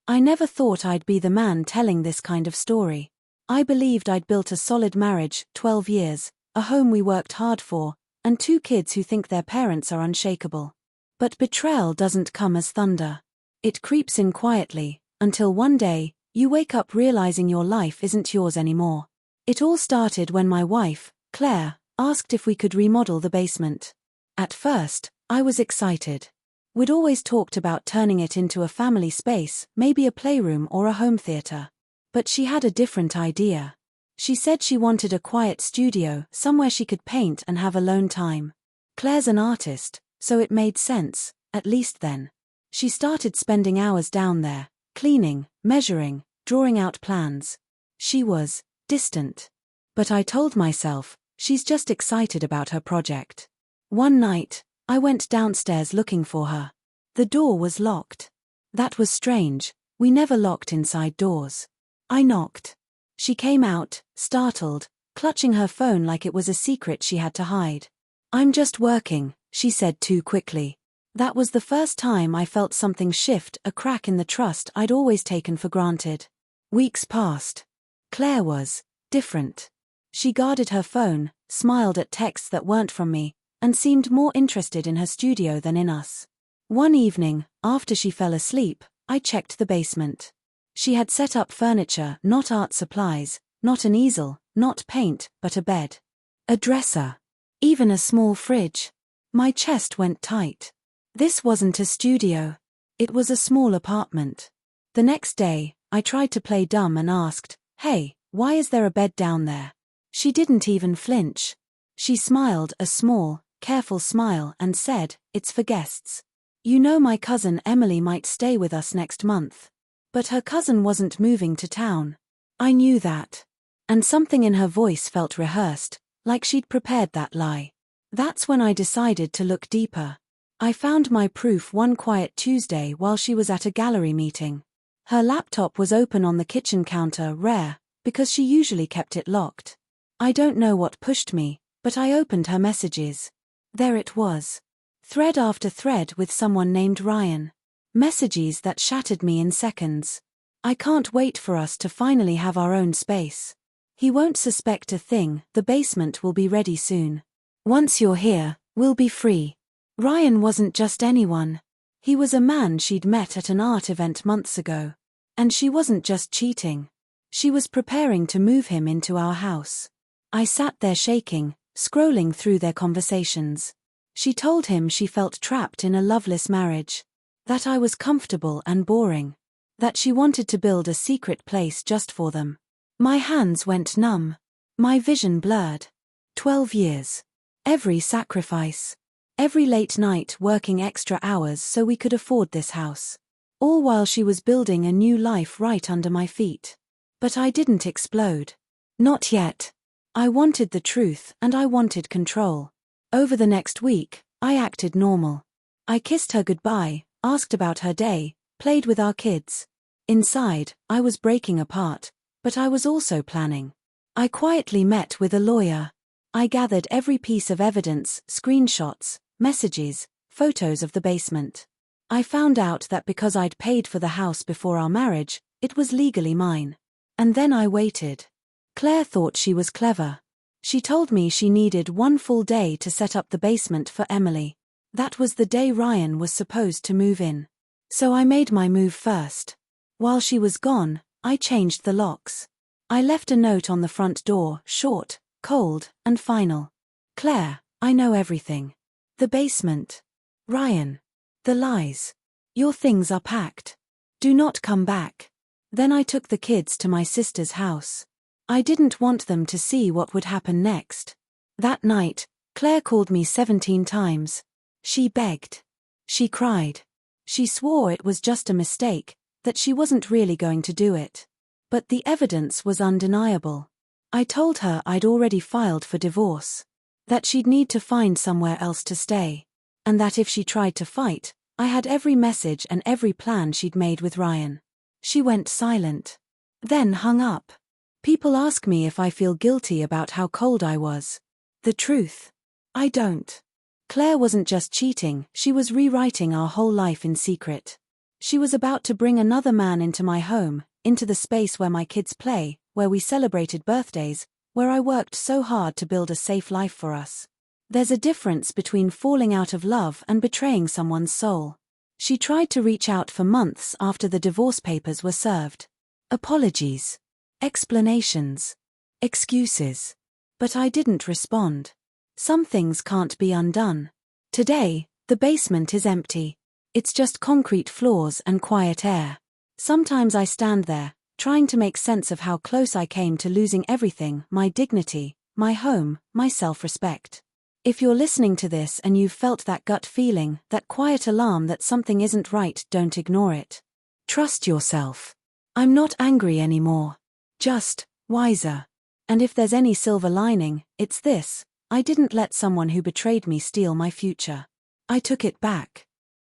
I never thought I'd be the man telling this kind of story. I believed I'd built a solid marriage, 12 years, a home we worked hard for, and 2 kids who think their parents are unshakable. But betrayal doesn't come as thunder. It creeps in quietly, until one day, you wake up realizing your life isn't yours anymore. It all started when my wife, Claire, asked if we could remodel the basement. At first, I was excited. We'd always talked about turning it into a family space, maybe a playroom or a home theater. But she had a different idea. She said she wanted a quiet studio, somewhere she could paint and have alone time. Claire's an artist, so it made sense, at least then. She started spending hours down there, cleaning, measuring, drawing out plans. She was distant. But I told myself, she's just excited about her project. One night, I went downstairs looking for her. The door was locked. That was strange, we never locked inside doors. I knocked. She came out, startled, clutching her phone like it was a secret she had to hide. "I'm just working," she said too quickly. That was the first time I felt something shift, a crack in the trust I'd always taken for granted. Weeks passed. Claire was different. She guarded her phone, smiled at texts that weren't from me, and seemed more interested in her studio than in us. One evening, after she fell asleep, I checked the basement. She had set up furniture, not art supplies, not an easel, not paint, but a bed. A dresser. Even a small fridge. My chest went tight. This wasn't a studio. It was a small apartment. The next day, I tried to play dumb and asked, "Hey, why is there a bed down there?" She didn't even flinch. She smiled, a small, careful smile, and said, "It's for guests. You know my cousin Emily might stay with us next month." But her cousin wasn't moving to town. I knew that. And something in her voice felt rehearsed, like she'd prepared that lie. That's when I decided to look deeper. I found my proof one quiet Tuesday while she was at a gallery meeting. Her laptop was open on the kitchen counter, rare, because she usually kept it locked. I don't know what pushed me, but I opened her messages. There it was. Thread after thread with someone named Ryan. Messages that shattered me in seconds. "I can't wait for us to finally have our own space. He won't suspect a thing, the basement will be ready soon. Once you're here, we'll be free." Ryan wasn't just anyone. He was a man she'd met at an art event months ago. And she wasn't just cheating. She was preparing to move him into our house. I sat there shaking, scrolling through their conversations. She told him she felt trapped in a loveless marriage. That I was comfortable and boring. That she wanted to build a secret place just for them. My hands went numb. My vision blurred. 12 years. Every sacrifice. Every late night working extra hours so we could afford this house. All while she was building a new life right under my feet. But I didn't explode. Not yet. I wanted the truth and I wanted control. Over the next week, I acted normal. I kissed her goodbye, asked about her day, played with our kids. Inside, I was breaking apart, but I was also planning. I quietly met with a lawyer. I gathered every piece of evidence, screenshots, messages, photos of the basement. I found out that because I'd paid for the house before our marriage, it was legally mine. And then I waited. Claire thought she was clever. She told me she needed one full day to set up the basement for Emily. That was the day Ryan was supposed to move in. So I made my move first. While she was gone, I changed the locks. I left a note on the front door, short, cold, and final. "Claire, I know everything. The basement. Ryan. The lies. Your things are packed. Do not come back." Then I took the kids to my sister's house. I didn't want them to see what would happen next. That night, Claire called me 17 times. She begged. She cried. She swore it was just a mistake, that she wasn't really going to do it. But the evidence was undeniable. I told her I'd already filed for divorce. That she'd need to find somewhere else to stay. And that if she tried to fight, I had every message and every plan she'd made with Ryan. She went silent. Then hung up. People ask me if I feel guilty about how cold I was. The truth? I don't. Claire wasn't just cheating, she was rewriting our whole life in secret. She was about to bring another man into my home, into the space where my kids play, where we celebrated birthdays, where I worked so hard to build a safe life for us. There's a difference between falling out of love and betraying someone's soul. She tried to reach out for months after the divorce papers were served. Apologies. Explanations. Excuses. But I didn't respond. Some things can't be undone. Today, the basement is empty. It's just concrete floors and quiet air. Sometimes I stand there, trying to make sense of how close I came to losing everything: my dignity, my home, my self-respect. If you're listening to this and you've felt that gut feeling, that quiet alarm that something isn't right, don't ignore it. Trust yourself. I'm not angry anymore. Just wiser. And if there's any silver lining, it's this: I didn't let someone who betrayed me steal my future. I took it back.